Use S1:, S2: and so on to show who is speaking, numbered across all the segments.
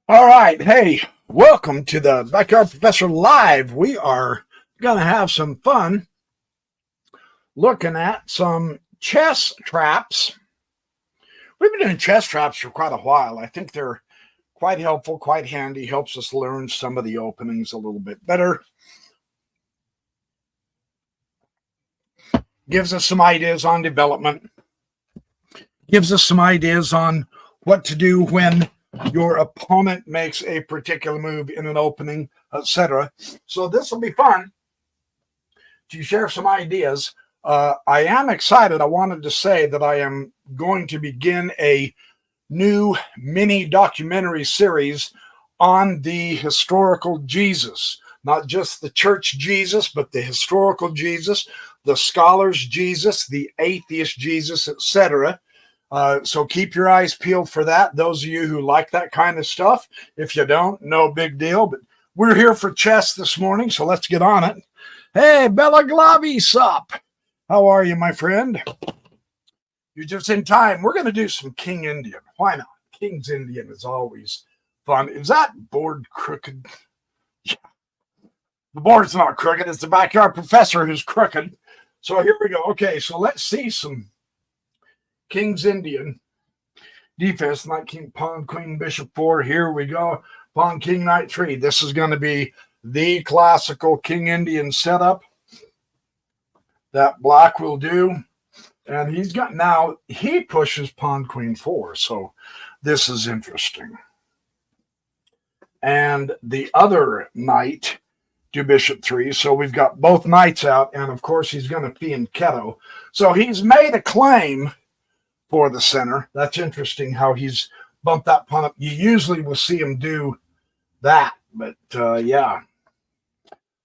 S1: All right. Hey, welcome to the Backyard Professor Live. We are going to have some fun looking at some chess traps. We've been doing chess traps for quite a while. I think they're quite helpful, quite handy, helps us learn some of the openings a little bit better. Gives us some ideas on development. Gives us some ideas on what to do when your opponent makes a particular move in an opening, etc. So this will be fun to share some ideas. I am excited. I wanted to say that I am going to begin a new mini documentary series on the historical Jesus, not just the church Jesus, but the historical Jesus, the scholars Jesus, the atheist Jesus, etc. So keep your eyes peeled for that. Those of you who like that kind of stuff. If you don't, no big deal. But we're here for chess this morning, so let's get on it. Hey, Bella Glavi, sup? How are you, my friend? You're just in time. We're going to do some King Indian. Why not? King's Indian is always fun. Is that board crooked? Yeah. The board's not crooked. It's the Backyard Professor who's crooked. So here we go. Okay, so let's see some King's Indian defense. Knight, king, pawn, queen, bishop 4. Here we go. Pawn, king, knight 3. This is going to be the classical King Indian setup that black will do. And he's got, now he pushes pawn, queen 4. So this is interesting. And the other knight do bishop 3. So we've got both knights out. And of course, he's going to fianchetto. So he's made a claim for the center. That's interesting how he's bumped that pawn up. You usually will see him do that, but yeah.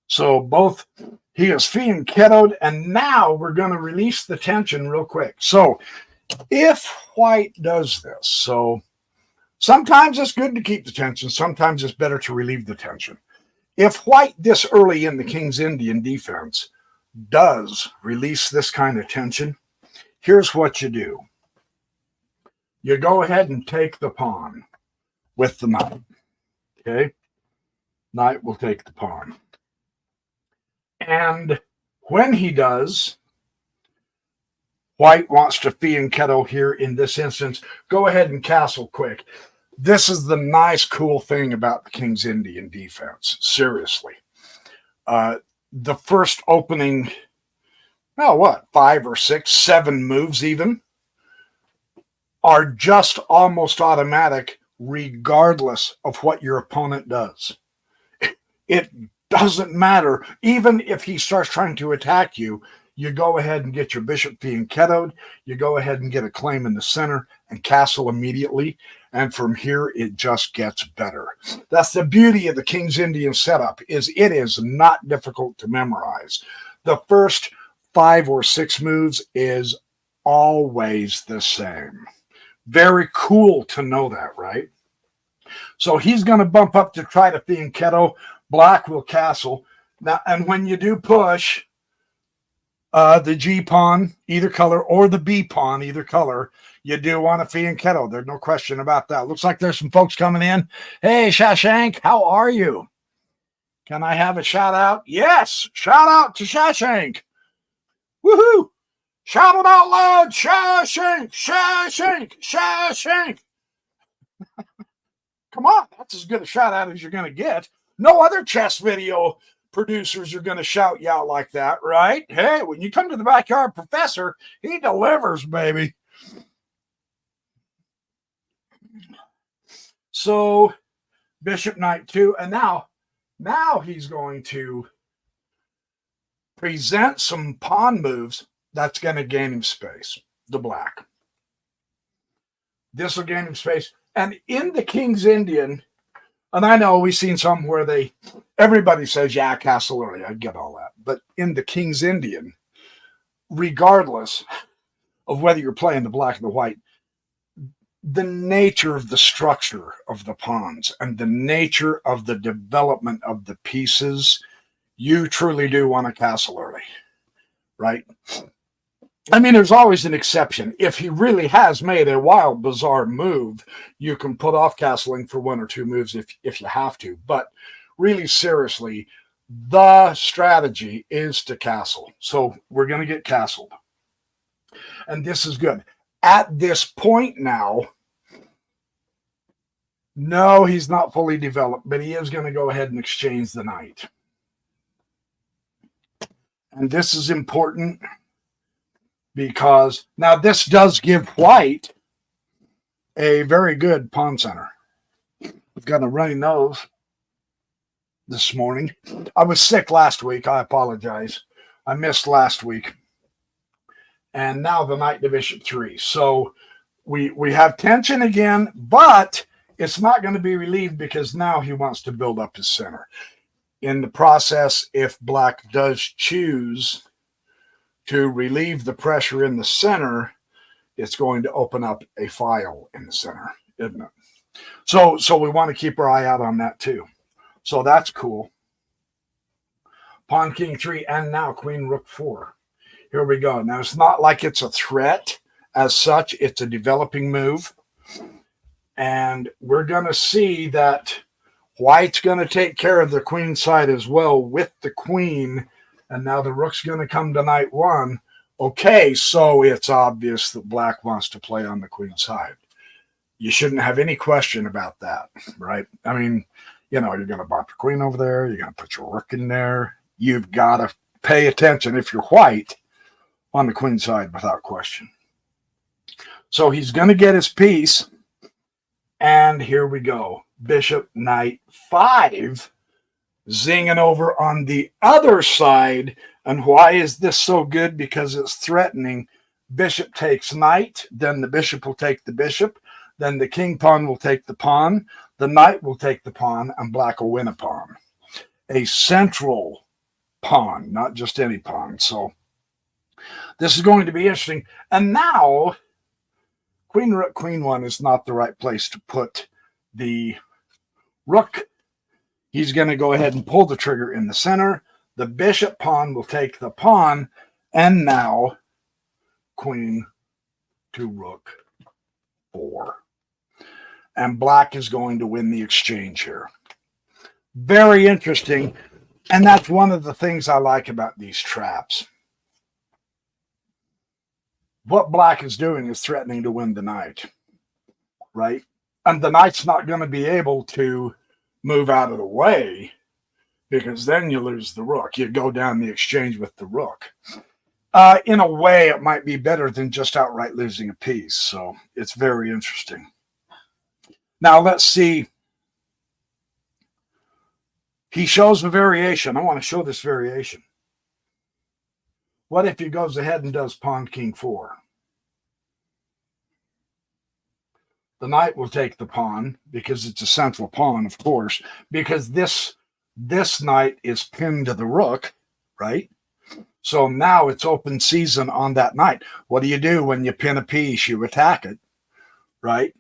S1: So both, he is fianchettoed, and now we're going to release the tension real quick. So if white does this, so sometimes it's good to keep the tension, sometimes it's better to relieve the tension. If white this early in the King's Indian defense does release this kind of tension, here's what you do. You go ahead and take the pawn with the knight. Okay? Knight will take the pawn. And when he does, white wants to fianchetto here in this instance. Go ahead and castle quick. This is the nice, cool thing about the King's Indian defense. Seriously. The first opening, well, what, 5 or 6, 7 moves even, are just almost automatic regardless of what your opponent does. It doesn't matter. Even if he starts trying to attack you, you go ahead and get your bishop fianchettoed. You go ahead and get a claim in the center and castle immediately. And from here, it just gets better. That's the beauty of the King's Indian setup, is it is not difficult to memorize. The first 5 or 6 moves is always the same. Very cool to know that, right? So he's going to bump up to try to fianchetto. Black will castle. Now, and when you do push the G pawn, either color, or the B pawn, either color, you do want to fianchetto. There's no question about that. Looks like there's some folks coming in. Hey, Shashank, how are you? Can I have a shout out? Yes, shout out to Shashank. Woohoo! Shout it out loud, Shawshank, Shawshank, Shawshank. Come on, that's as good a shout out as you're going to get. No other chess video producers are going to shout you out like that, right? Hey, when you come to the Backyard Professor, he delivers, baby. So, bishop, knight 2, and now he's going to present some pawn moves that's going to gain him space, the black. This will gain him space. And in the King's Indian, and I know we've seen some where everybody says, yeah, castle early. I get all that. But in the King's Indian, regardless of whether you're playing the black or the white, the nature of the structure of the pawns and the nature of the development of the pieces, you truly do want to castle early, right? I mean, there's always an exception. If he really has made a wild, bizarre move, you can put off castling for one or two moves if you have to. But really, seriously, the strategy is to castle. So we're going to get castled. And this is good. At this point now, no, he's not fully developed, but he is going to go ahead and exchange the knight. And this is important because now this does give white a very good pawn center. I've got a runny nose this morning. I was sick last week. I apologize. I missed last week. And now the knight to bishop 3. So we have tension again, but it's not going to be relieved because now he wants to build up his center. In the process, if black does choose to relieve the pressure in the center, it's going to open up a file in the center, isn't it? So we want to keep our eye out on that too. So that's cool. Pawn, king 3, and now queen, rook 4. Here we go. Now, it's not like it's a threat as such. It's a developing move. And we're going to see that white's going to take care of the queen side as well with the queen. And now the rook's going to come to knight 1. Okay, so it's obvious that black wants to play on the queen side. You shouldn't have any question about that, right? I mean, you know, you're going to bop the queen over there. You're going to put your rook in there. You've got to pay attention if you're white on the queen side without question. So he's going to get his piece. And here we go. Bishop, knight 5, zinging over on the other side. And why is this so good? Because it's threatening. Bishop takes knight, then the bishop will take the bishop, then the king pawn will take the pawn, the knight will take the pawn, and black will win a pawn. A central pawn, not just any pawn. So this is going to be interesting. And now, queen, rook, queen 1 is not the right place to put the rook. He's going to go ahead and pull the trigger in the center. The bishop pawn will take the pawn. And now, queen to rook 4. And black is going to win the exchange here. Very interesting. And that's one of the things I like about these traps. What black is doing is threatening to win the knight, right? And the knight's not going to be able to move out of the way because then you lose the rook. You go down the exchange with the rook. In a way, it might be better than just outright losing a piece. So it's very interesting. Now, let's see. He shows a variation. I want to show this variation. What if he goes ahead and does pawn, king 4? The knight will take the pawn because it's a central pawn, of course, because this knight is pinned to the rook, right? So now it's open season on that knight. What do you do when you pin a piece? You attack it, right?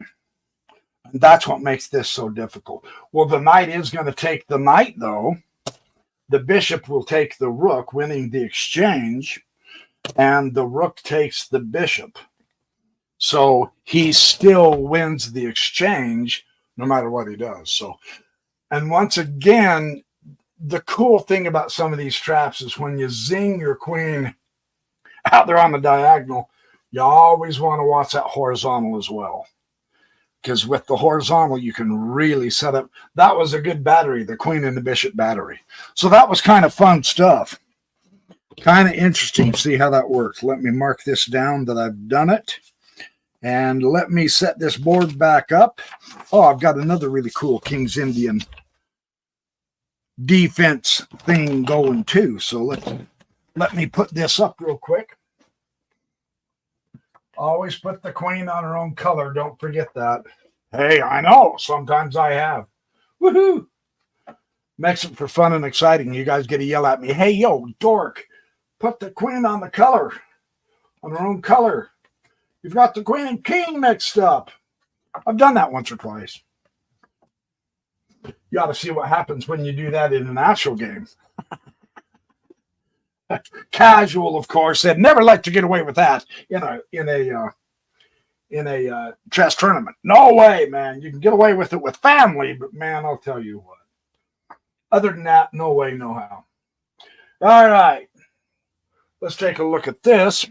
S1: And that's what makes this so difficult. Well, the knight is going to take the knight, though. The bishop will take the rook, winning the exchange, and the rook takes the bishop. So he still wins the exchange no matter what he does. So, and once again, the cool thing about some of these traps is when you zing your queen out there on the diagonal, you always want to watch that horizontal as well. Because with the horizontal, you can really set up. That was a good battery, the queen and the bishop battery. So that was kind of fun stuff. Kind of interesting to see how that works. Let me mark this down that I've done it. And let me set this board back up. Oh, I've got another really cool King's Indian defense thing going too. So let me put this up real quick. Always put the queen on her own color. Don't forget that. Hey, I know. Sometimes I have. Woohoo! Makes it for fun and exciting. You guys get to yell at me. Hey, yo, dork. Put the queen on the color. On her own color. You've got the queen and king mixed up. I've done that once or twice. You ought to see what happens when you do that in an actual game. Casual, of course, said never let you get away with that in a chess tournament. No way, man. You can get away with it with family, but man, I'll tell you what. Other than that, no way, no how. All right, let's take a look at this.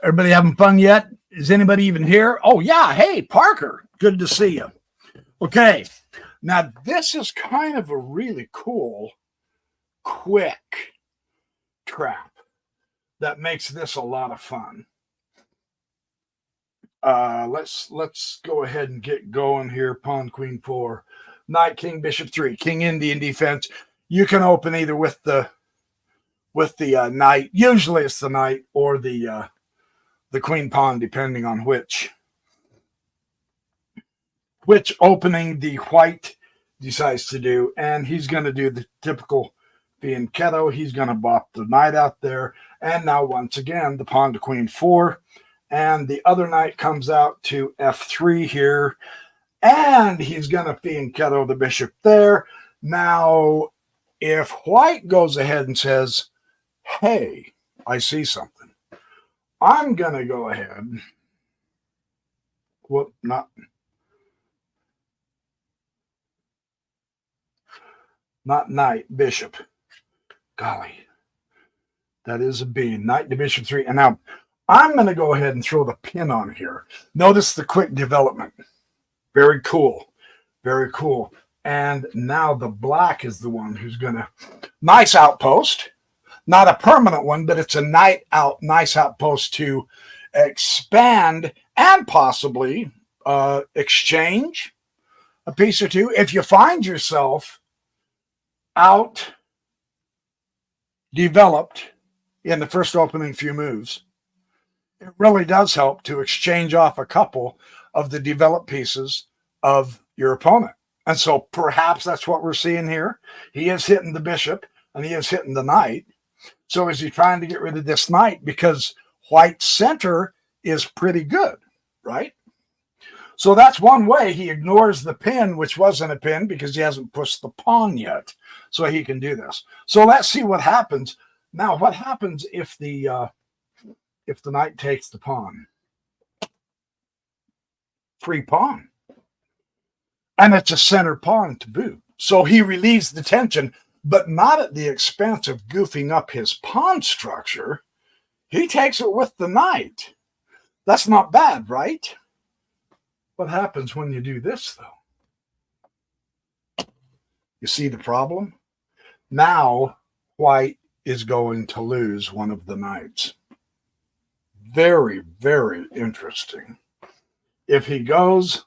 S1: Everybody having fun yet? Is anybody even here? Oh yeah, hey Parker, good to see you. Okay, now this is kind of a really cool, quick trap that makes this a lot of fun. Let's go ahead and get going here. Pawn, queen 4, knight, king, bishop 3, king, Indian defense. You can open either with the knight. Usually it's the knight or the queen pawn, depending on which opening the white decides to do. And he's going to do the typical fianchetto. He's going to bop the knight out there. And now once again, the pawn to queen 4. And the other knight comes out to f3 here. And he's going to fianchetto the bishop there. Now, if white goes ahead and says, hey, I see something, I'm going to go ahead. Whoop, not knight, bishop. Golly, that is a B. Knight to bishop 3. And now I'm going to go ahead and throw the pin on here. Notice the quick development. Very cool. Very cool. And now the black is the one who's going to... Nice outpost. Not a permanent one, but it's a nice outpost to expand and possibly exchange a piece or two. If you find yourself out developed in the first opening few moves, it really does help to exchange off a couple of the developed pieces of your opponent. And so perhaps that's what we're seeing here. He is hitting the bishop and he is hitting the knight. So is he trying to get rid of this knight because white's center is pretty good, right? So that's one way. He ignores the pin, which wasn't a pin because he hasn't pushed the pawn yet. So he can do this. So let's see what happens. Now, what happens if the knight takes the pawn? Free pawn. And it's a center pawn to boot. So he relieves the tension, but not at the expense of goofing up his pawn structure. He takes it with the knight. That's not bad, right? What happens when you do this, though? You see the problem? Now, white is going to lose one of the knights. Very, very interesting. If he goes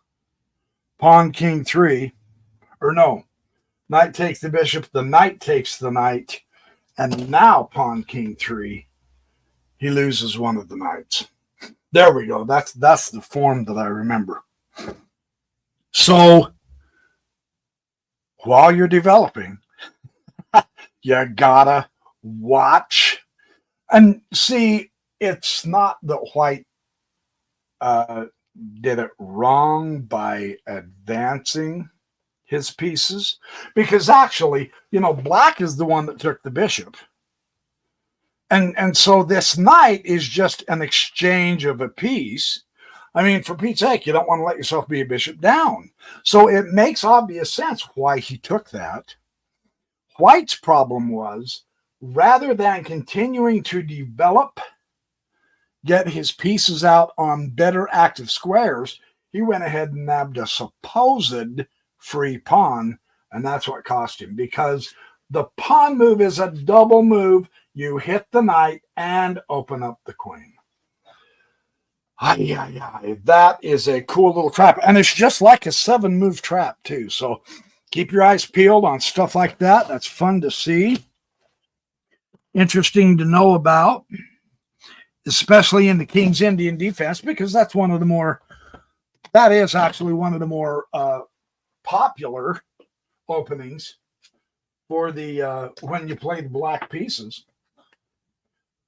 S1: pawn, king 3, or no, knight takes the bishop, the knight takes the knight, and now pawn, king 3, he loses one of the knights. There we go. That's the form that I remember. So while you're developing, you gotta watch and see. It's not that white did it wrong by advancing his pieces, because actually, black is the one that took the bishop. And so this knight is just an exchange of a piece. I mean, for Pete's sake, you don't want to let yourself be a bishop down. So it makes obvious sense why he took that. White's problem was, rather than continuing to develop, get his pieces out on better active squares, he went ahead and nabbed a supposed free pawn, and that's what cost him, because the pawn move is a double move. You hit the knight and open up the queen. That is a cool little trap. And it's just like a 7-move trap, too. So keep your eyes peeled on stuff like that. That's fun to see. Interesting to know about, especially in the King's Indian defense, because that is actually one of the more popular openings for the when you play the black pieces.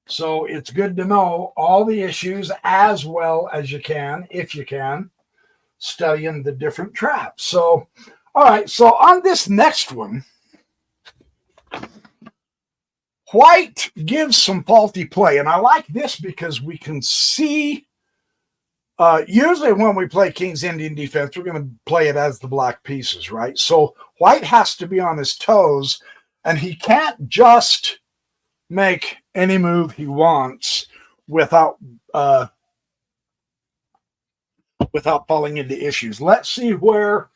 S1: So it's good to know all the issues as well as you can, if you can, studying the different traps. So, all right. So on this next one, White gives some faulty play, and I like this because we can see, usually when we play King's Indian defense, we're going to play it as the black pieces, right? So White has to be on his toes, and he can't just make any move he wants without falling into issues. Let's see where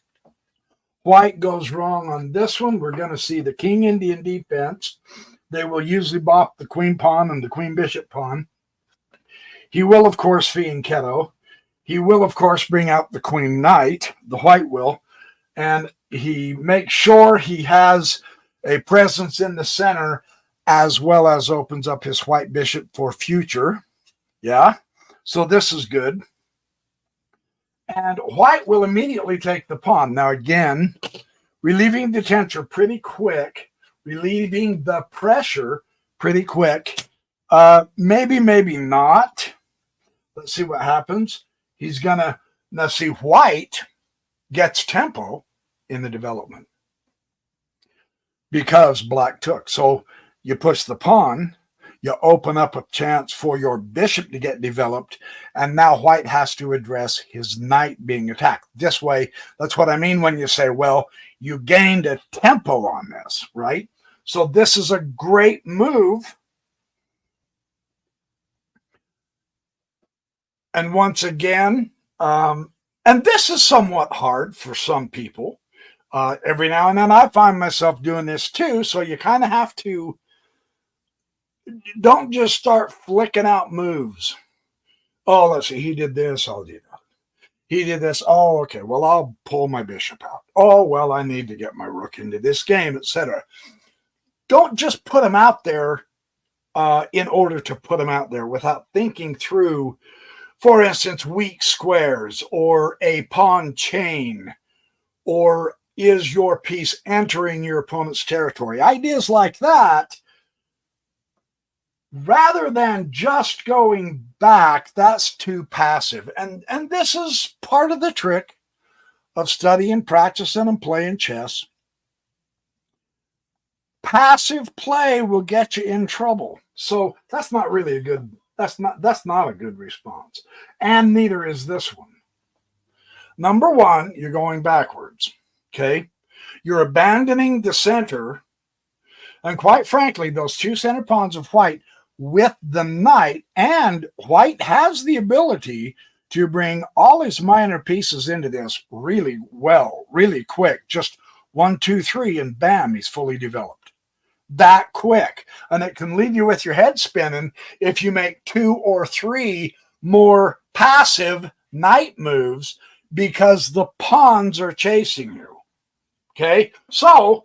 S1: White goes wrong on this one. We're going to see the King Indian defense. They will usually bop the queen pawn and the queen bishop pawn. He will, of course, fianchetto. He will, of course, bring out the queen knight, the White will, and he makes sure he has a presence in the center as well as opens up his white bishop for future. Yeah, so this is good. And White will immediately take the pawn. Now, again, relieving the tension pretty quick, relieving the pressure pretty quick. Maybe not. Let's see what happens. He's going to, now see, White gets tempo in the development because black took. So you push the pawn, you open up a chance for your bishop to get developed, and now White has to address his knight being attacked. This way, that's what I mean when you say, well, you gained a tempo on this, right? So this is a great move. And once again, and this is somewhat hard for some people. Every now and then I find myself doing this too, so you kind of have to, don't just start flicking out moves. Oh, let's see, he did this, I'll do that. He did this, oh, okay, well, I'll pull my bishop out. Oh, well, I need to get my rook into this game, etc. Don't just put them out there in order to put them out there without thinking through, for instance, weak squares or a pawn chain, or is your piece entering your opponent's territory? Ideas like that, rather than just going back, that's too passive. And this is part of the trick of studying, practicing, and playing chess. Passive play will get you in trouble. So that's not really a good, that's not a good response. And neither is this one. Number one, you're going backwards. Okay? You're abandoning the center. And quite frankly, those two center pawns of White with the knight, and White has the ability to bring all his minor pieces into this really well, really quick. Just 1, 2, 3, and bam, he's fully developed. That quick. And it can leave you with your head spinning if you make 2 or 3 more passive knight moves because the pawns are chasing you. Okay? So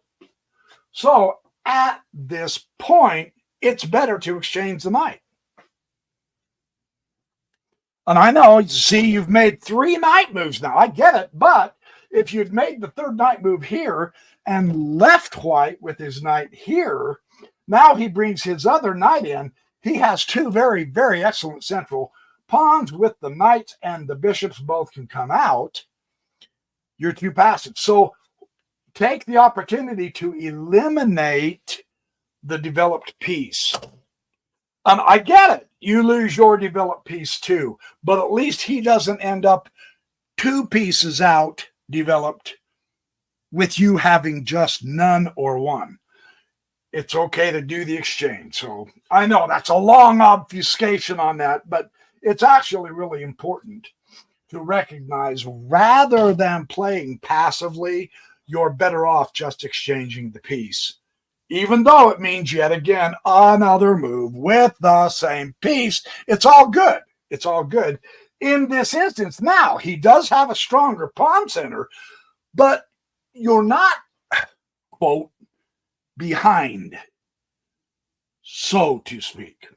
S1: at this point, it's better to exchange the knight. And I know, see, you've made 3 knight moves now. I get it. But if you'd made the 3rd knight move here and left White with his knight here, now he brings his other knight in. He has 2 very, very excellent central pawns with the knights, and the bishops both can come out. You're too passive. So take the opportunity to eliminate the developed piece. And I get it. You lose your developed piece too, but at least he doesn't end up 2 pieces out developed with you having just none or 1. It's okay to do the exchange. So I know that's a long obfuscation on that, but it's actually really important to recognize rather than playing passively, you're better off just exchanging the piece. Even though it means yet again another move with the same piece, it's all good. It's all good. In this instance, now he does have a stronger pawn center, but you're not, quote, behind, so to speak,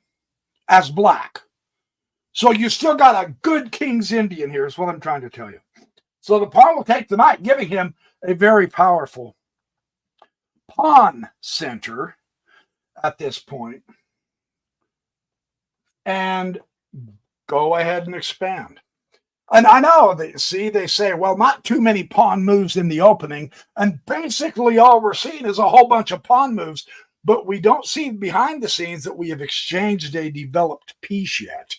S1: as black. So you still got a good King's Indian here, is what I'm trying to tell you. So the pawn will take the knight, giving him a very powerful pawn center at this point, and go ahead and expand. And I know they say, well, not too many pawn moves in the opening, and basically all we're seeing is a whole bunch of pawn moves. but we don't see behind the scenes that we have exchanged a developed piece yet.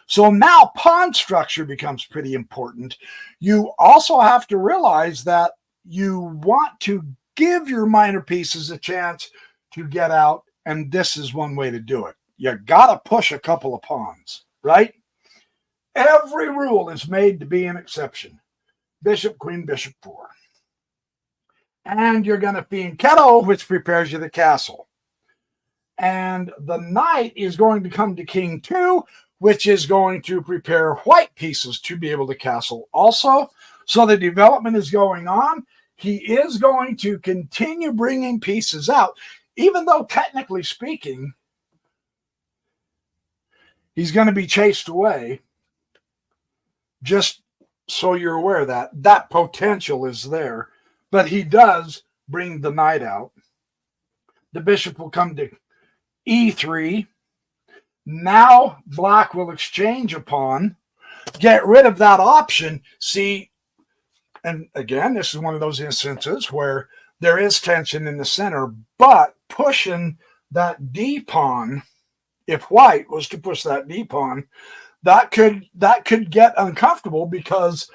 S1: So now pawn structure becomes pretty important. You also have to realize that you want to give your minor pieces a chance to get out, and this is one way to do it. You got to push a couple of pawns, right? Every rule is made to be an exception. Bishop, queen, bishop, 4. And you're going to fianchetto, which prepares you the castle. And the knight is going to come to king 2, which is going to prepare white pieces to be able to castle also. So the development is going on. He is going to continue bringing pieces out, even though technically speaking, he's going to be chased away. Just so you're aware that that potential is there. But he does bring the knight out. The bishop will come to e3. Now black will exchange a pawn, get rid of that option. See, and again, this is one of those instances where there is tension in the center, but pushing that d pawn, if white was to push that d pawn, that could get uncomfortable, because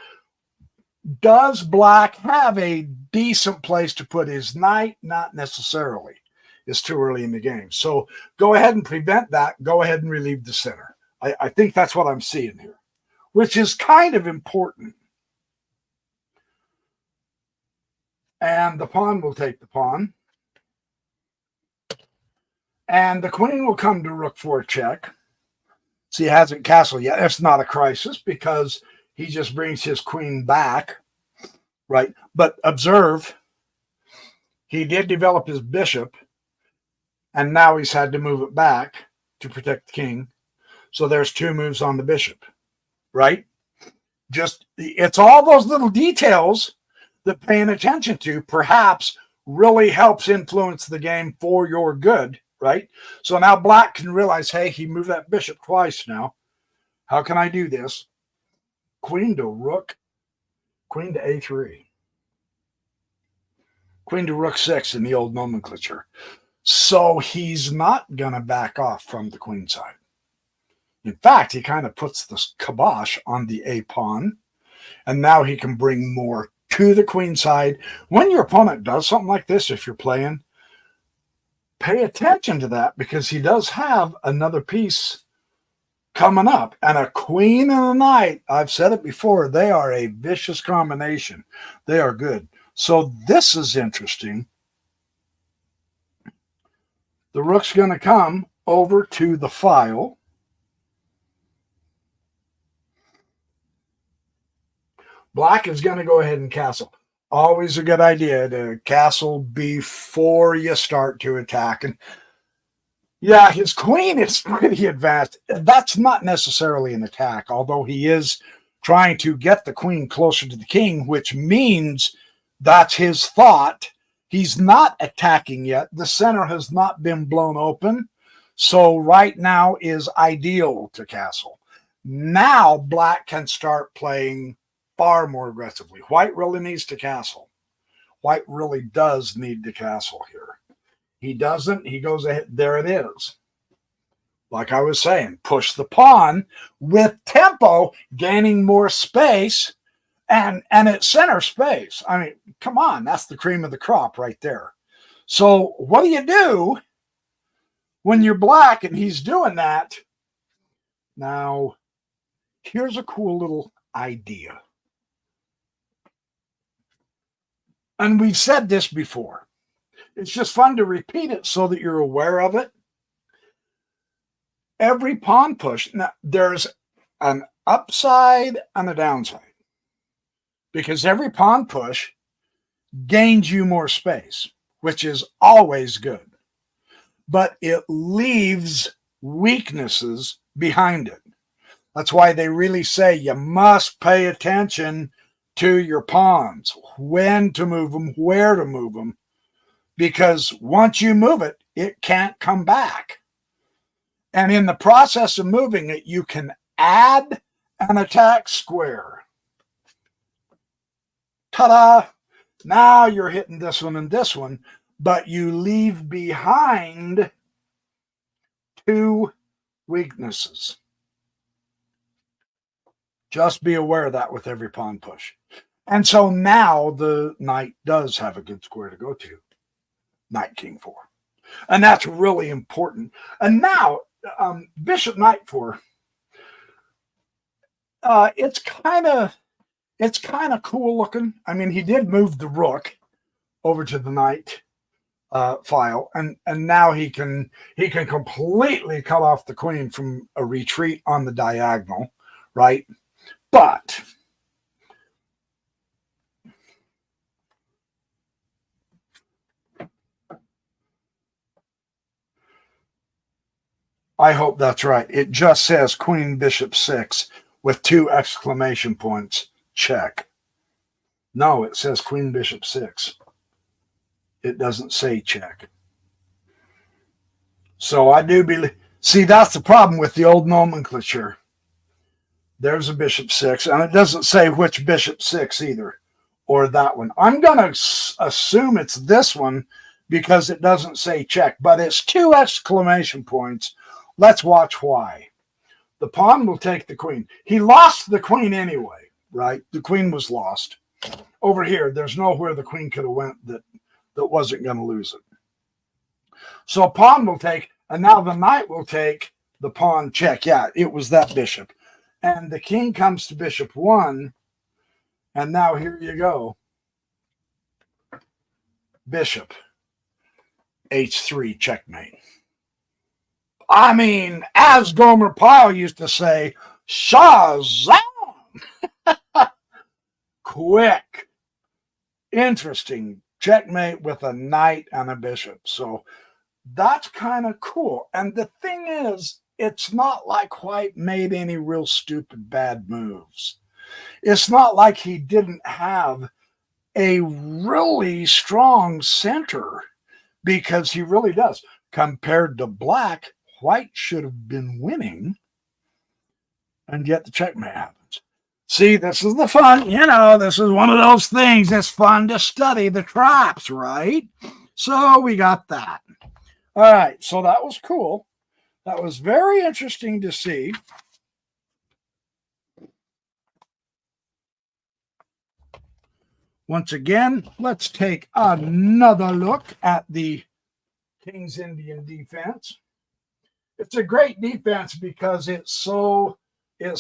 S1: does black have a decent place to put his knight? Not necessarily. It's too early in the game. So go ahead and prevent that. Go ahead and relieve the center. I think that's what I'm seeing here, which is kind of important. And the pawn will take the pawn. And the queen will come to rook 4 check. See, he hasn't castled yet. It's not a crisis because he just brings his queen back, right? But observe, he did develop his bishop, and now he's had to move it back to protect the king. So there's 2 moves on the bishop, right? Just, it's all those little details that paying attention to perhaps really helps influence the game for your good, right? So now black can realize, hey, he moved that bishop twice now. How can I do this? Queen to rook, queen to a3. Queen to rook 6 in the old nomenclature. So he's not going to back off from the queen side. In fact, he kind of puts the kibosh on the a pawn, and now he can bring more to the queen side. When your opponent does something like this, if you're playing, pay attention to that, because he does have another piece coming up. And a queen and a knight, I've said it before, they are a vicious combination. They are good. So this is interesting. The rook's going to come over to the file. Black is going to go ahead and castle. Always a good idea to castle before you start to attack. And yeah, his queen is pretty advanced. That's not necessarily an attack, although he is trying to get the queen closer to the king, which means that's his thought. He's not attacking yet. The center has not been blown open. So right now is ideal to castle. Now black can start playing far more aggressively. White really needs to castle. White really does need to castle here. He doesn't. He goes ahead. There it is. Like I was saying, push the pawn with tempo, gaining more space, and it's center space. I mean, come on. That's the cream of the crop right there. So what do you do when you're black and he's doing that? Now, here's a cool little idea. And we've said this before. It's just fun to repeat it so that you're aware of it. Every pawn push, now there's an upside and a downside, because every pawn push gains you more space, which is always good, but it leaves weaknesses behind it. That's why they really say you must pay attention to your pawns, when to move them, where to move them, because once you move it, it can't come back. And in the process of moving it, you can add an attack square. Ta-da! Now you're hitting this one and this one, but you leave behind two weaknesses. Just be aware of that with every pawn push. And so now the knight does have a good square to go to. Knight, king, 4. And that's really important. And now, bishop, knight, 4. It's kind of cool looking. I mean, he did move the rook over to the knight file, and now he can completely cut off the queen from a retreat on the diagonal, right? But I hope that's right. It just says queen, bishop, 6 with 2 exclamation points. Check. No, it says queen, bishop, 6. It doesn't say check. So I do believe. See, that's the problem with the old nomenclature. There's a bishop 6, and it doesn't say which bishop 6 either, or that one. I'm going to assume it's this one because it doesn't say check, but it's 2 exclamation points. Let's watch why. The pawn will take the queen. He lost the queen anyway, right? The queen was lost. Over here, there's nowhere the queen could have went that wasn't going to lose it. So pawn will take, and now the knight will take the pawn check. Yeah, it was that bishop. And the king comes to bishop 1, and now here you go. Bishop, h3, checkmate. I mean, as Gomer Pyle used to say, Shazam! Quick. Interesting. Checkmate with a knight and a bishop. So that's kind of cool. And the thing is, it's not like White made any real stupid bad moves. It's not like he didn't have a really strong center, because he really does. Compared to Black, White should have been winning, and yet the checkmate happens. See, this is the fun. This is one of those things that's fun to study the traps, right? So we got that. All right, so that was cool. That was very interesting to see. Once again, let's take another look at the King's Indian defense. It's a great defense because it's so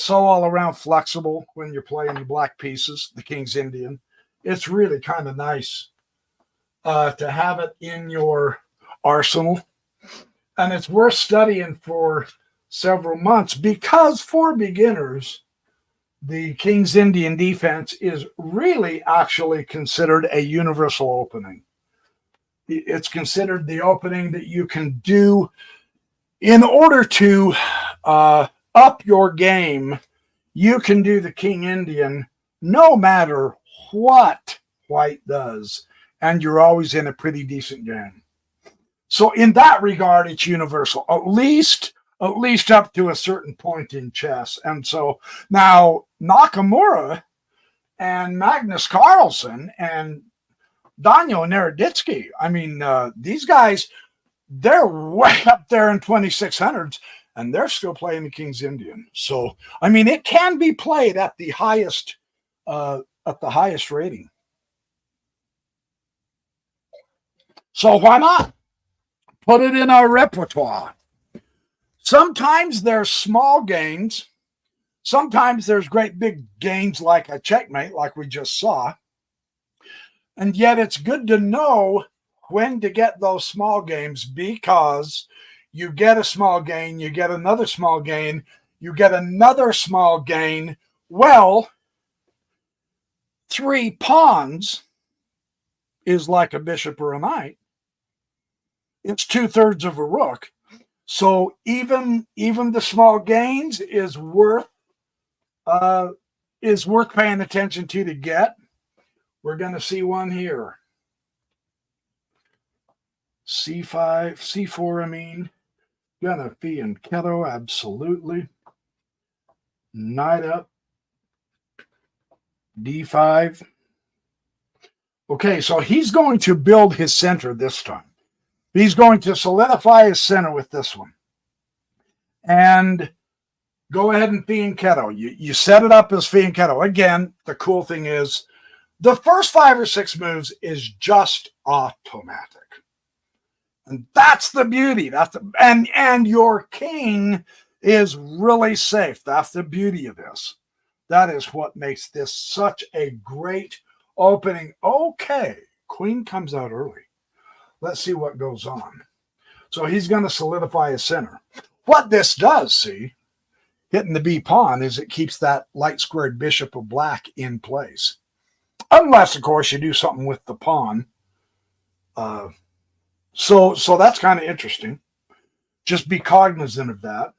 S1: all around flexible when you're playing the black pieces, the King's Indian. It's really kind of nice to have it in your arsenal. And it's worth studying for several months because for beginners, the King's Indian defense is really actually considered a universal opening. It's considered the opening that you can do in order to up your game. You can do the King Indian no matter what White does, and you're always in a pretty decent game. So in that regard, it's universal, at least up to a certain point in chess. And so now Nakamura and Magnus Carlsen and Daniel Naroditsky, I mean, these guys, they're way up there in 2600s, and they're still playing the King's Indian. So, I mean, it can be played at the highest rating. So why not? Put it in our repertoire. Sometimes there's small gains. Sometimes there's great big gains like a checkmate, like we just saw. And yet it's good to know when to get those small gains, because you get a small gain, you get another small gain, you get another small gain. Well, 3 pawns is like a bishop or a knight. It's 2/3 of a rook. So even the small gains is worth paying attention to get. We're going to see one here. C5, C4, I mean. Gonna be in Keto, absolutely. Knight up. D5. Okay, so he's going to build his center this time. He's going to solidify his center with this one. And go ahead and fianchetto. You set it up as fianchetto. Again, the cool thing is the first 5 or 6 moves is just automatic. And that's the beauty. And your king is really safe. That's the beauty of this. That is what makes this such a great opening. Okay, queen comes out early. Let's see what goes on. So he's going to solidify his center. What this does, see, hitting the B pawn, is it keeps that light squared bishop of black in place. Unless, of course, you do something with the pawn. So that's kind of interesting. Just be cognizant of that.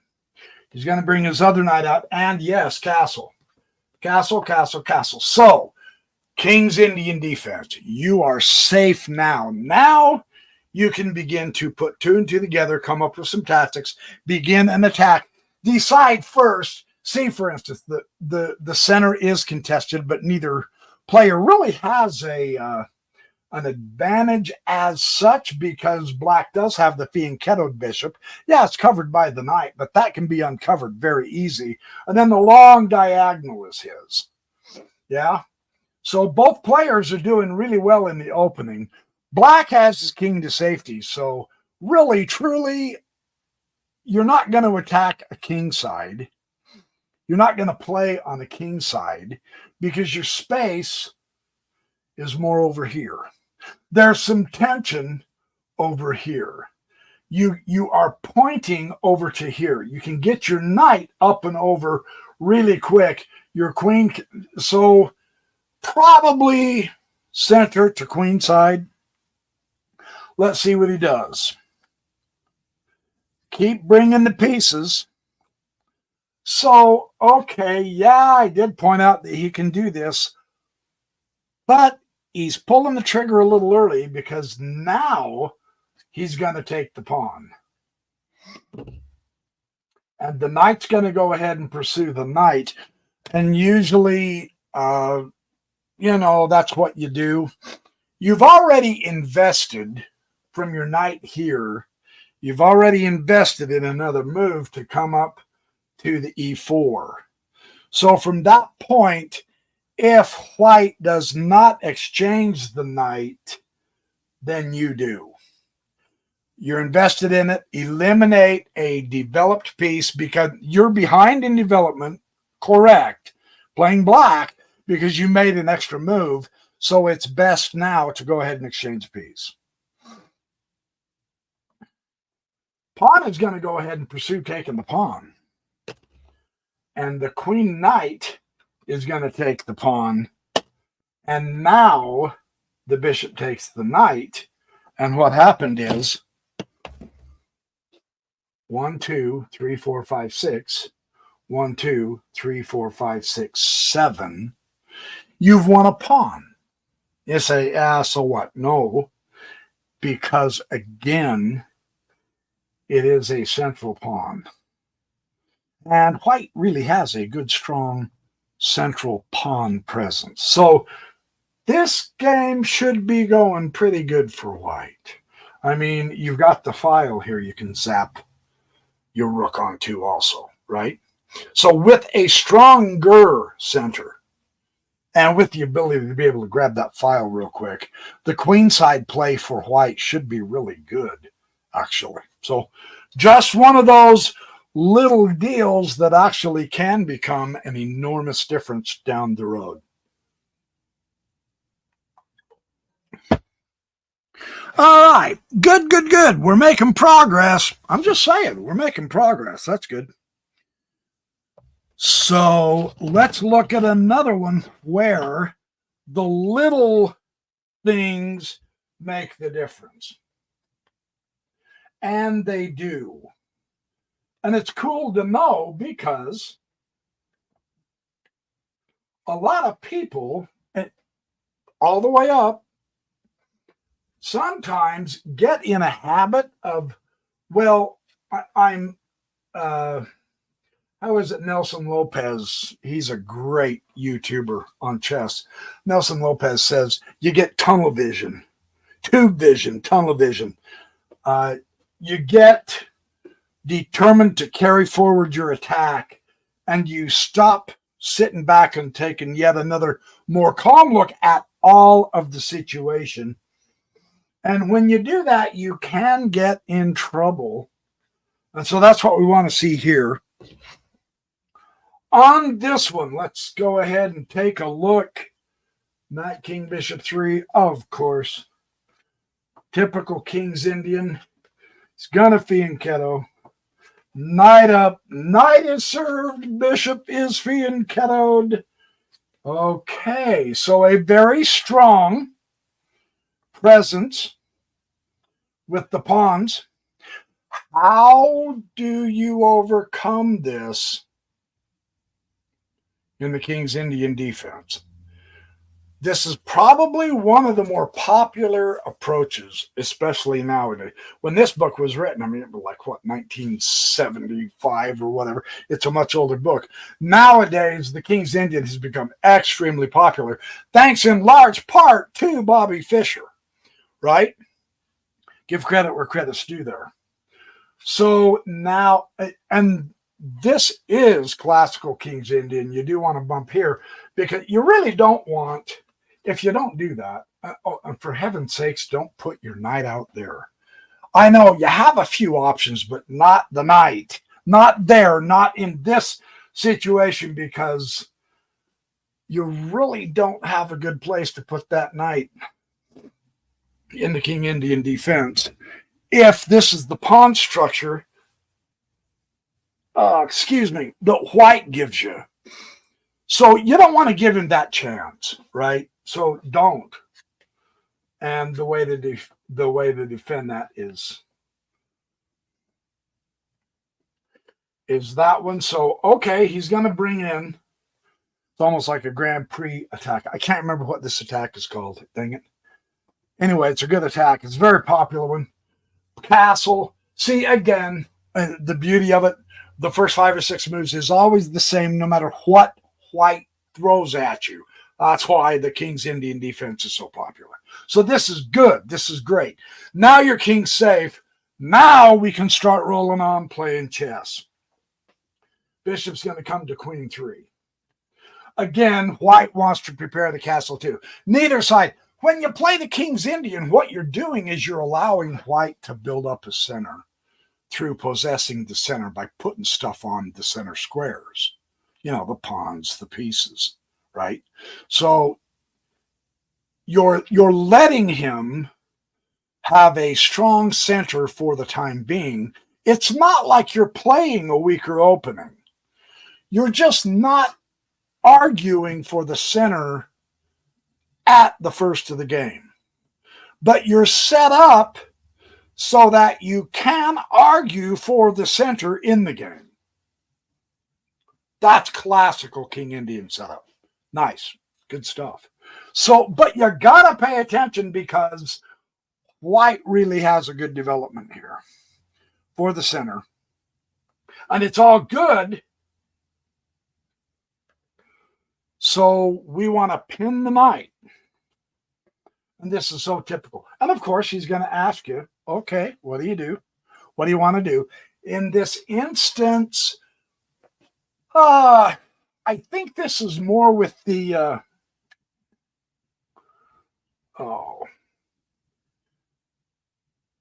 S1: He's going to bring his other knight out. And yes, castle. Castle, castle, castle. So, King's Indian defense. You are safe now. Now you can begin to put 2 and 2 together, come up with some tactics, begin an attack. Decide first. See, for instance, the center is contested, but neither player really has an advantage as such, because black does have the fianchettoed bishop. Yeah, it's covered by the knight, but that can be uncovered very easy. And then the long diagonal is his. Yeah. So both players are doing really well in the opening. Black has his king to safety. So really, truly, you're not going to attack a king side. You're not going to play on the king side because your space is more over here. There's some tension over here. You are pointing over to here. You can get your knight up and over really quick. Your queen, so probably center to queen side. Let's see what he does. Keep bringing the pieces. So, okay, yeah, I did point out that he can do this, but he's pulling the trigger a little early because now he's going to take the pawn. And the knight's going to go ahead and pursue the knight. And usually, that's what you do. You've already invested from your knight here. You've already invested in another move to come up to the e4. So from that point, if white does not exchange the knight, then you do. You're invested in it. Eliminate a developed piece because you're behind in development, correct, playing black because you made an extra move. So it's best now to go ahead and exchange a piece. Pawn is going to go ahead and pursue taking the pawn. And the queen knight is going to take the pawn. And now the bishop takes the knight. And what happened is 1, 2, 3, 4, 5, 6. 1, 2, 3, 4, 5, 6, 7. You've won a pawn. You say, so what? No, because again, it is a central pawn. And white really has a good, strong central pawn presence. So this game should be going pretty good for white. I mean, you've got the file here you can zap your rook onto also, right? So with a stronger center and with the ability to be able to grab that file real quick, the queenside play for white should be really good, actually. So just one of those little deals that actually can become an enormous difference down the road. All right. Good, good, good. We're making progress. I'm just saying, we're making progress. That's good. So let's look at another one where the little things make the difference. And they do. And it's cool to know because a lot of people, all the way up, sometimes get in a habit of, well, I'm How is it Nelson Lopez? He's a great YouTuber on chess. Nelson Lopez says you get tunnel vision, tube vision, tunnel vision. You get determined to carry forward your attack, and you stop sitting back and taking yet another more calm look at all of the situation. And when you do that, you can get in trouble. And so that's what we want to see here. On this one, let's go ahead and take a look. Knight, King, Bishop 3, of course. Typical King's Indian. It's gonna fianchetto. Knight up. Knight is served. Bishop is fianchettoed. Okay, so a very strong presence with the pawns. How do you overcome this in the King's Indian defense? This is probably one of the more popular approaches, especially nowadays. When this book was written, I mean, it was like, what, 1975 or whatever. It's a much older book. Nowadays, the King's Indian has become extremely popular, thanks in large part to Bobby Fischer, right? Give credit where credit's due there. So now, and this is classical King's Indian. You do want to bump here because you really don't want, if you don't do that, and for heaven's sakes, don't put your knight out there. I know you have a few options, but not the knight. Not there, not in this situation, because you really don't have a good place to put that knight in the King Indian defense. If this is the pawn structure, that white gives you. So you don't want to give him that chance, right? So don't. And the way to defend that is that one. So okay, he's going to bring in. It's almost like a Grand Prix attack. I can't remember what this attack is called. Dang it. Anyway, it's a good attack. It's a very popular one. Castle. See, again, the beauty of it. The first 5 or 6 moves is always the same, no matter what white throws at you. That's why the King's Indian defense is so popular. So this is good. This is great. Now your king's safe. Now we can start rolling on playing chess. Bishop's going to come to Queen 3. Again, white wants to prepare the castle too. Neither side. When you play the King's Indian, what you're doing is you're allowing white to build up a center through possessing the center by putting stuff on the center squares. You know, the pawns, the pieces, right? So you're letting him have a strong center for the time being. It's not like you're playing a weaker opening. You're just not arguing for the center at the first of the game. But you're set up so that you can argue for the center in the game. That's classical King Indian setup. Nice. Good stuff. So, but you got to pay attention because white really has a good development here for the center. And it's all good. So we want to pin the knight. And this is so typical. And of course, he's going to ask you, okay, what do you do? What do you want to do? In this instance, I think this is more with the,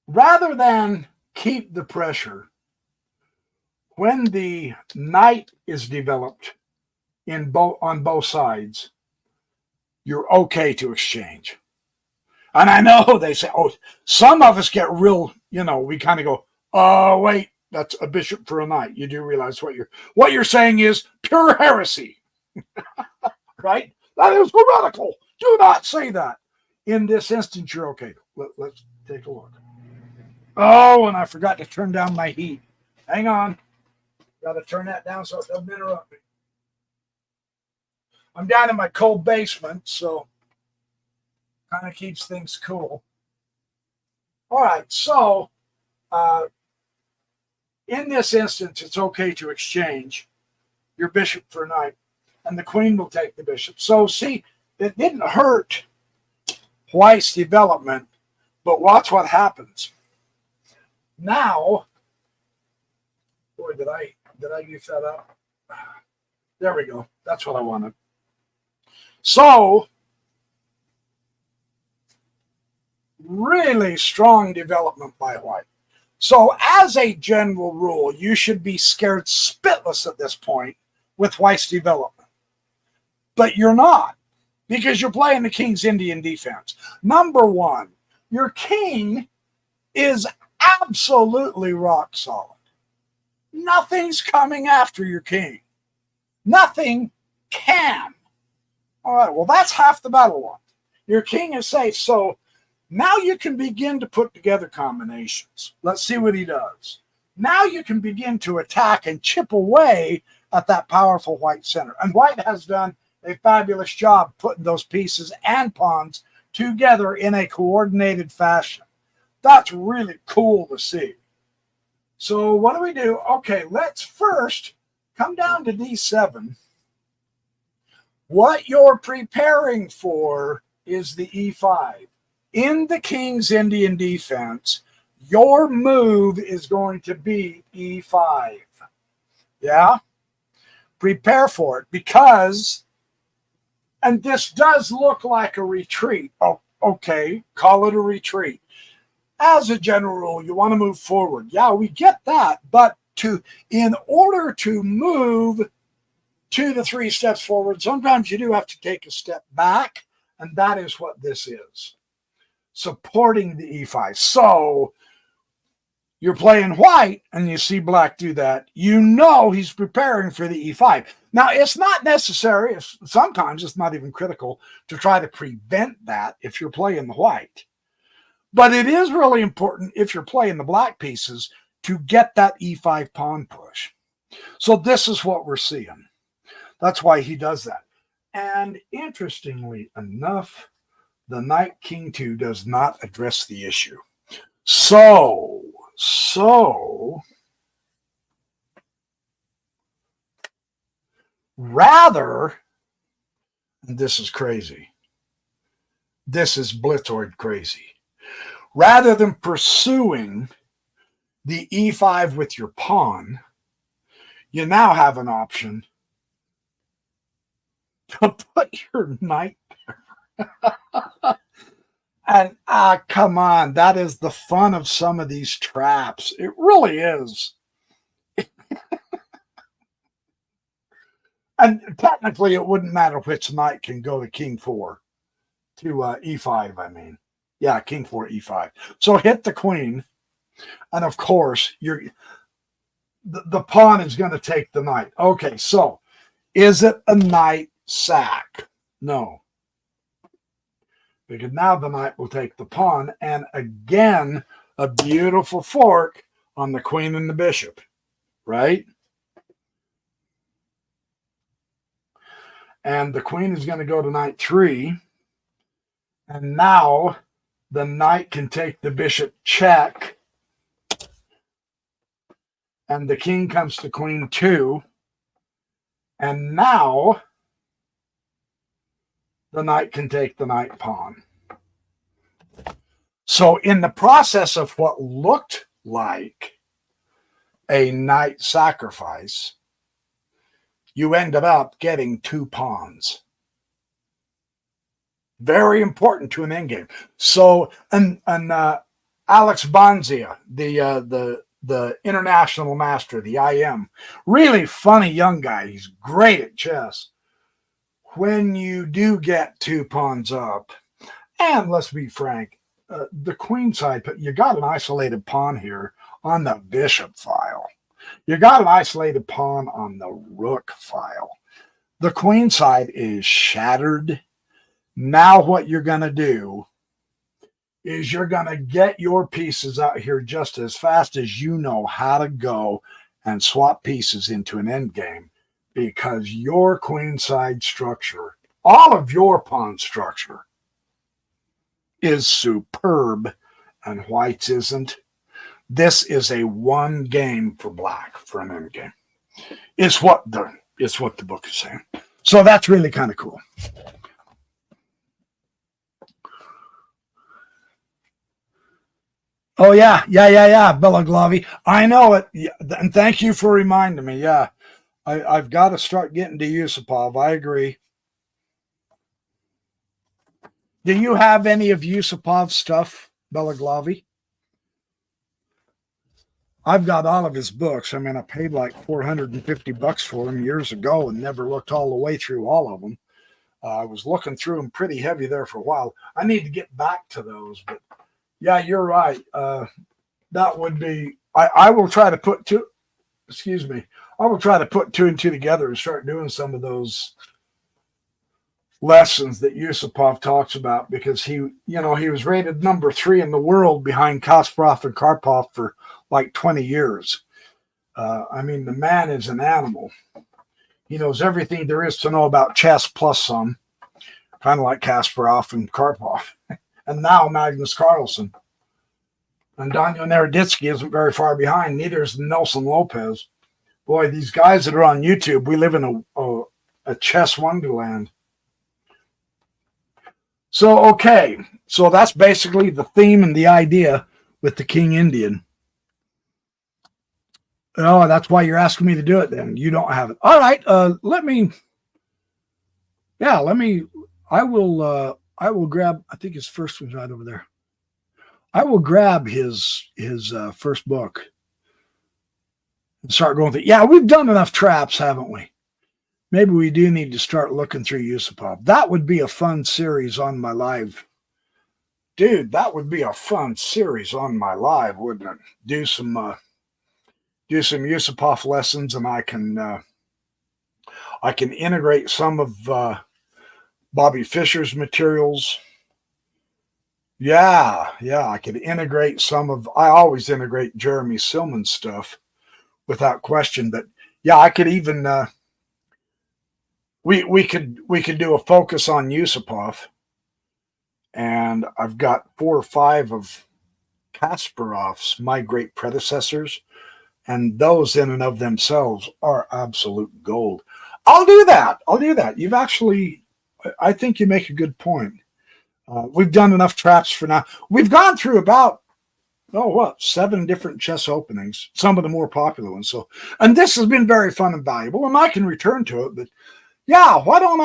S1: rather than keep the pressure, when the knight is developed on both sides, you're okay to exchange. And I know they say, oh, some of us get real, we kind of go, oh, wait, that's a bishop for a knight. You do realize what you're saying is pure heresy, right? That is heretical. Do not say that. In this instance, you're okay. Let's take a look. Oh, and I forgot to turn down my heat. Hang on. Got to turn that down so it doesn't interrupt me. I'm down in my cold basement, so kind of keeps things cool. All right, so in this instance, it's okay to exchange. your bishop for knight, and the queen will take the bishop. So see, it didn't hurt white's development, but watch what happens. Now, boy, did I use that up? There we go. That's what I wanted. So, really strong development by white. So, as a general rule, you should be scared spitless at this point with white's development. But you're not, because you're playing the king's Indian defense. Number one, your king is absolutely rock solid. Nothing's coming after your king. Nothing can. All right, well, that's half the battle won. Your king is safe, so now you can begin to put together combinations. Let's see what he does. Now you can begin to attack and chip away at that powerful white center. And white has done a fabulous job putting those pieces and pawns together in a coordinated fashion. That's really cool to see. So what do we do? Okay, let's first come down to D7. What you're preparing for is the E5. In the king's Indian defense, your move is going to be E5. Yeah? Prepare for it because, and this does look like a retreat. Oh, okay, call it a retreat. As a general rule, you want to move forward. Yeah, we get that, but in order to move 2 to 3 steps forward, sometimes you do have to take a step back, and that is what this is. Supporting the E5. So you're playing white and you see black do that, you know he's preparing for the E5. Now, it's not necessary, sometimes it's not even critical to try to prevent that if you're playing the white. But it is really important if you're playing the black pieces to get that E5 pawn push. So this is what we're seeing. That's why he does that. And interestingly enough, the knight king 2 does not address the issue. So rather, and this is crazy. This is Blitzoid crazy. Rather than pursuing the E5 with your pawn, you now have an option to put your knight there. And come on, that is the fun of some of these traps. It really is. And technically, it wouldn't matter which knight can go to king 4 to E5, I mean. Yeah, king 4, E5. So hit the queen. And of course, the pawn is going to take the knight. Okay, so is it a knight sack? No. Because now the knight will take the pawn. And again, a beautiful fork on the queen and the bishop. Right? And the queen is going to go to knight 3. And now the knight can take the bishop check. And the king comes to queen 2. And now the knight can take the knight pawn. So in the process of what looked like a knight sacrifice, you ended up getting 2 pawns. Very important to an endgame. So, and Alex Bonzia, the international master, the IM, really funny young guy. He's great at chess. When you do get 2 pawns up, and let's be frank, the queen side, but you got an isolated pawn here on the bishop file. You got an isolated pawn on the rook file. The queen side is shattered. Now what you're going to do is you're going to get your pieces out here just as fast as you know how to go and swap pieces into an endgame, because your queenside structure, all of your pawn structure, is superb and white's isn't. This is a 1 game for black for an endgame. It's what is what the book is saying. So that's really kind of cool. Oh, yeah, Bella Glavi. I know it. Yeah, and thank you for reminding me. Yeah, I've got to start getting to Yusupov. I agree. Do you have any of Yusupov's stuff, Bella Glavi? I've got all of his books. I mean, I paid like $450 for them years ago and never looked all the way through all of them. I was looking through them pretty heavy there for a while. I need to get back to those, but yeah, you're right. That would be. I will try to put two. Excuse me. I will try to put two and two together and start doing some of those lessons that Yusupov talks about, because he was rated number 3 in the world behind Kasparov and Karpov for like 20 years. I mean, the man is an animal. He knows everything there is to know about chess plus some, kind of like Kasparov and Karpov. And now Magnus Carlsen. And Daniel Naroditsky isn't very far behind. Neither is Nelson Lopez. Boy, these guys that are on YouTube, we live in a chess wonderland. So, okay. So that's basically the theme and the idea with the King Indian. Oh, that's why you're asking me to do it then. You don't have it. All right. I will grab, I think his first one's right over there. I will grab his first book and start going through. Yeah, we've done enough traps, haven't we? Maybe we do need to start looking through Yusupov. That would be a fun series on my live. Dude, that would be a fun series on my live, wouldn't it? Do some Yusupov lessons, and I can integrate some of Bobby Fischer's materials. Yeah, I could integrate some of. I always integrate Jeremy Silman's stuff without question. But yeah, I could even. We could do a focus on Yusupov, and I've got 4 or 5 of Kasparov's, my great predecessors, and those in and of themselves are absolute gold. I'll do that. You've actually, I think you make a good point. We've done enough traps for now. We've gone through about 7 different chess openings, some of the more popular ones. So, and this has been very fun and valuable, and I can return to it. But yeah, why don't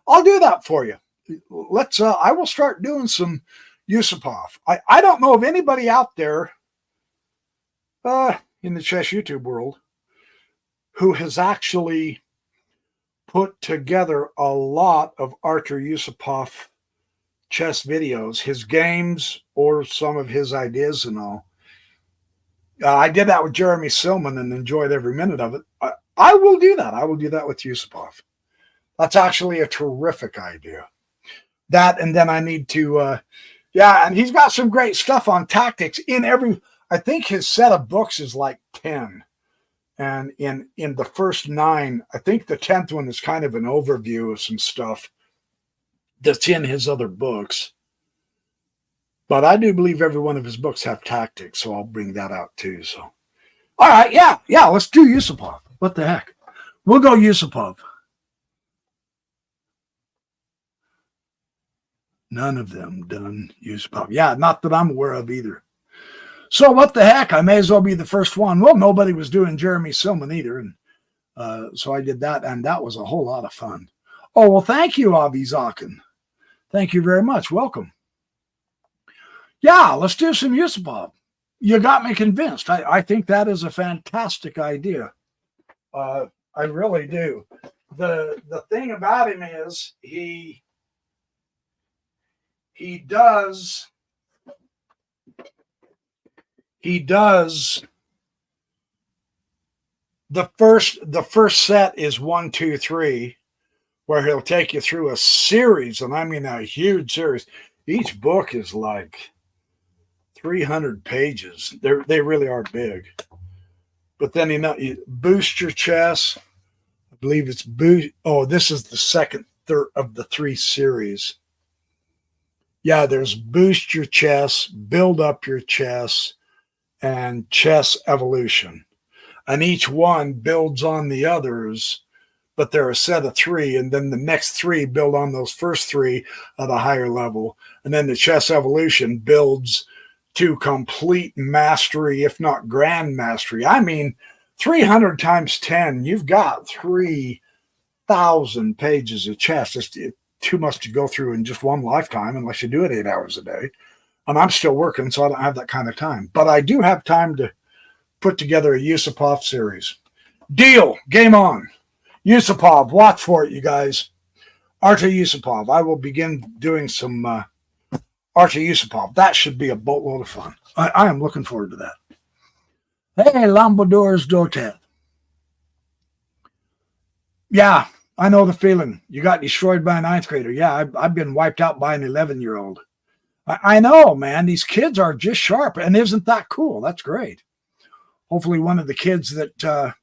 S1: I'll do that for you. I will start doing some Yusupov. I don't know of anybody out there in the chess YouTube world who has actually put together a lot of Artur Yusupov chess videos, his games, or some of his ideas and all. I did that with Jeremy Silman and enjoyed every minute of it. I will do that. I will do that with Yusupov. That's actually a terrific idea. That, and then I need to, and he's got some great stuff on tactics in every. I think his set of books is like 10. And in the first 9, I think the 10th one is kind of an overview of some stuff that's in his other books. But I do believe every one of his books have tactics, so I'll bring that out too. So, all right, yeah, let's do Yusupov. What the heck? We'll go Yusupov. None of them done Yusupov. Yeah, not that I'm aware of either. So what the heck? I may as well be the first one. Well, nobody was doing Jeremy Silman either, and so I did that, and that was a whole lot of fun. Oh, well, thank you, Avi Zakin. Thank you very much. Welcome. Yeah, let's do some Yusupov. You got me convinced. I think that is a fantastic idea. I really do. The thing about him is he does the first set is 1, 2, 3, where he'll take you through a series, and I mean a huge series. Each book is like 300 pages. They really are big. But then you boost your chess. I believe it's boost. Oh, this is the second third of the 3 series. Yeah, there's boost your chess, build up your chess, and chess evolution. and each one builds on the others, but they're a set of three, and then the next three build on those first three at a higher level. And then the chess evolution builds to complete mastery, if not grand mastery. I mean, 300 times 10, you've got 3,000 pages of chess. It's too much to go through in just one lifetime unless you do it 8 hours a day. And I'm still working, so I don't have that kind of time. But I do have time to put together a Yusupov series. Deal. Game on. Yusupov. Watch for it, you guys. Artur Yusupov. I will begin doing some Artur Yusupov. That should be a boatload of fun. I am looking forward to that. Hey, Lombador's Dotet. Yeah, I know the feeling. You got destroyed by a 9th grader. Yeah, I've been wiped out by an 11-year-old. I know, man. These kids are just sharp. And isn't that cool? That's great. Hopefully one of the kids that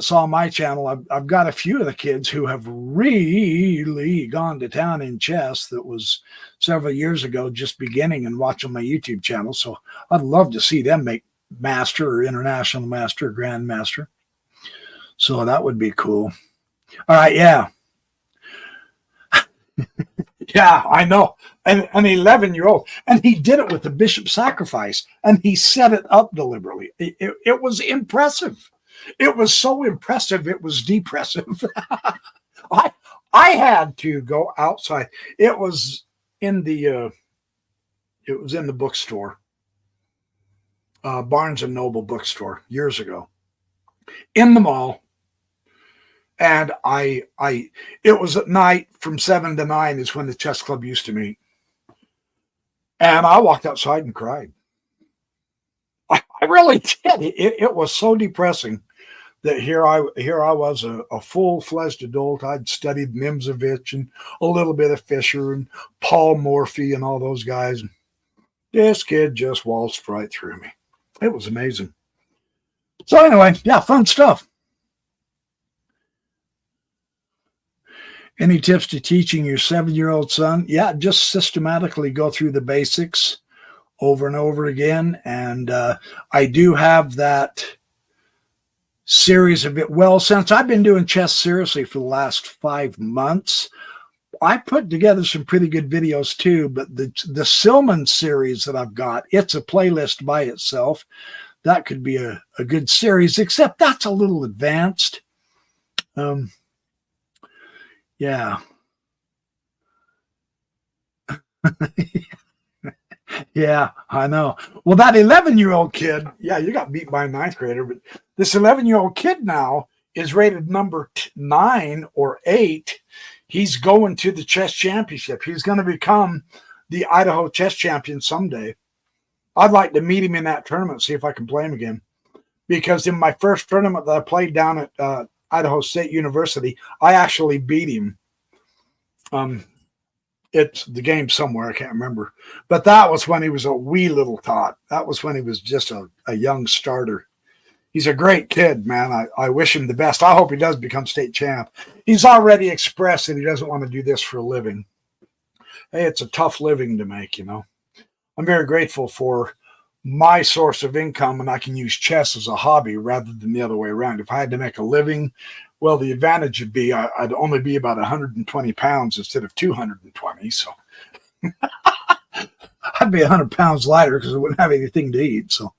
S1: saw my channel, I've got a few of the kids who have really gone to town in chess. That was several years ago, just beginning and watching my YouTube channel. So I'd love to see them make master or international master or grand master. So that would be cool. All right, yeah. Yeah, I know. An 11-year-old. And he did it with the bishop sacrifice. And he set it up deliberately. It was impressive. It was so impressive, it was depressive. I had to go outside. It was in the bookstore. Barnes and Noble bookstore years ago. In the mall. And it was at night from 7 to 9 is when the chess club used to meet. And I walked outside and cried. I really did. It was so depressing that here I was a full-fledged adult. I'd studied Nimzovich and a little bit of Fischer and Paul Morphy and all those guys. This kid just waltzed right through me. It was amazing. So anyway, yeah, fun stuff. Any tips to teaching your 7-year-old son? Yeah, just systematically go through the basics over and over again. And I do have that series of it. Well, since I've been doing chess seriously for the last 5 months, I put together some pretty good videos too. But the Silman series that I've got, it's a playlist by itself. That could be a good series, except that's a little advanced. Yeah. Yeah, I know. Well, that 11-year-old kid, yeah, you got beat by a 9th grader, but this 11-year-old kid now is rated number 9 or 8. He's going to the chess championship. He's going to become the Idaho chess champion someday. I'd like to meet him in that tournament, see if I can play him again. Because in my first tournament that I played down at Idaho State University, I actually beat him. It's the game somewhere, I can't remember. But that was when he was a wee little tot. That was when he was just a young starter. He's a great kid, man. I wish him the best. I hope he does become state champ. He's already expressed that he doesn't want to do this for a living. Hey, it's a tough living to make, you know. I'm very grateful for my source of income, and I can use chess as a hobby rather than the other way around. If I had to make a living, well, the advantage would be I'd only be about 120 pounds instead of 220. So I'd be 100 pounds lighter because I wouldn't have anything to eat. So,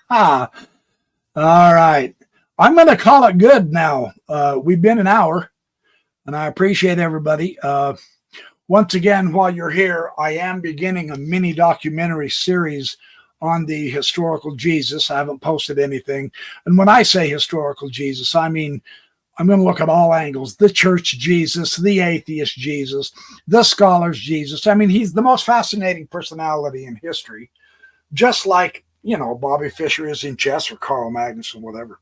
S1: all right. I'm going to call it good now. We've been an hour, and I appreciate everybody. Once again, while you're here, I am beginning a mini documentary series on the historical Jesus. I haven't posted anything. And when I say historical Jesus, I mean, I'm going to look at all angles. The church Jesus, the atheist Jesus, the scholars Jesus. I mean, he's the most fascinating personality in history. Just like, you know, Bobby Fischer is in chess or Carl Magnus or whatever.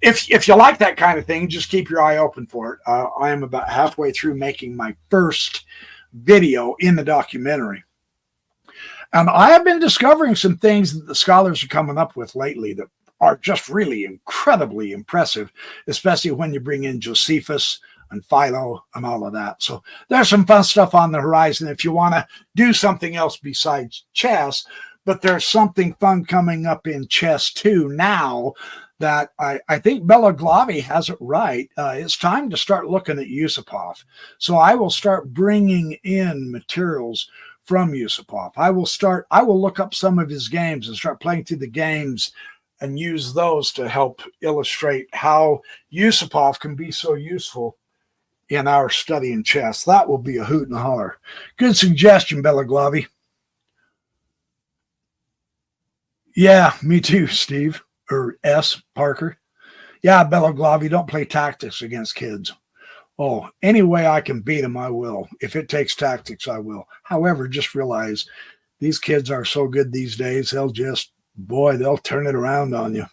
S1: If you like that kind of thing, just keep your eye open for it. I am about halfway through making my first video in the documentary. And I have been discovering some things that the scholars are coming up with lately that are just really incredibly impressive, especially when you bring in Josephus and Philo and all of that. So there's some fun stuff on the horizon if you want to do something else besides chess, but there's something fun coming up in chess too now that I think Bella Glavi has it right. It's time to start looking at Yusupov. So I will start bringing in materials from Yusupov. I will look up some of his games and start playing through the games and use those to help illustrate how Yusupov can be so useful in our study in chess. That will be a hoot and a holler. Good suggestion, Bella Glavi. Yeah, me too, Steve. Or S. Parker. Yeah, Bella Glavi, don't play tactics against kids. Oh, any way I can beat them, I will. If it takes tactics, I will. However, just realize these kids are so good these days, they'll turn it around on you.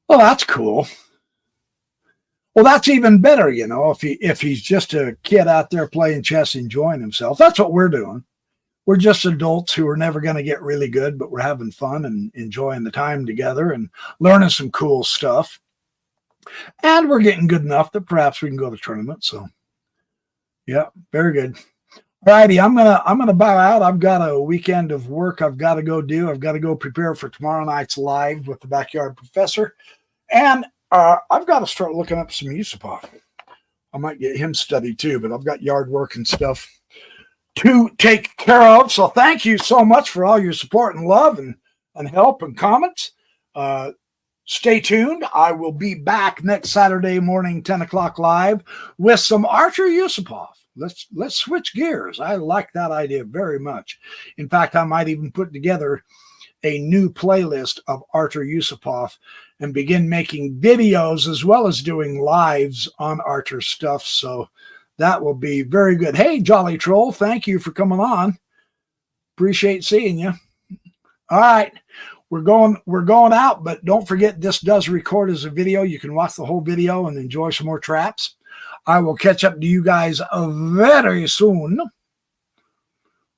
S1: Well, that's cool. Well, that's even better, if he's just a kid out there playing chess, enjoying himself. That's what we're doing. We're just adults who are never going to get really good, but we're having fun and enjoying the time together and learning some cool stuff. And we're getting good enough that perhaps we can go to the tournament. So, yeah, very good. All righty, I'm gonna bow out. I've got a weekend of work I've got to go do. I've got to go prepare for tomorrow night's live with the Backyard Professor, and I've got to start looking up some Yusupov. I might get him studied too, but I've got yard work and stuff to take care of. So thank you so much for all your support and love and help and comments. Stay tuned. I will be back next Saturday morning, 10 o'clock live with some Artur Yusupov. Let's switch gears. I like that idea very much. In fact, I might even put together a new playlist of Artur Yusupov and begin making videos as well as doing lives on Artur stuff. So that will be very good. Hey, Jolly Troll, thank you for coming on. Appreciate seeing you. All right, we're going out, but don't forget this does record as a video. You can watch the whole video and enjoy some more traps. I will catch up to you guys very soon.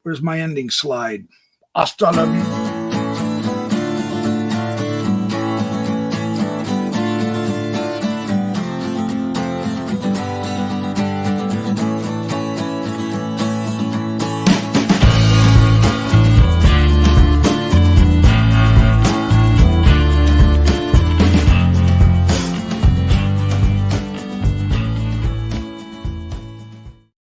S1: Where's my ending slide? Hasta la vista.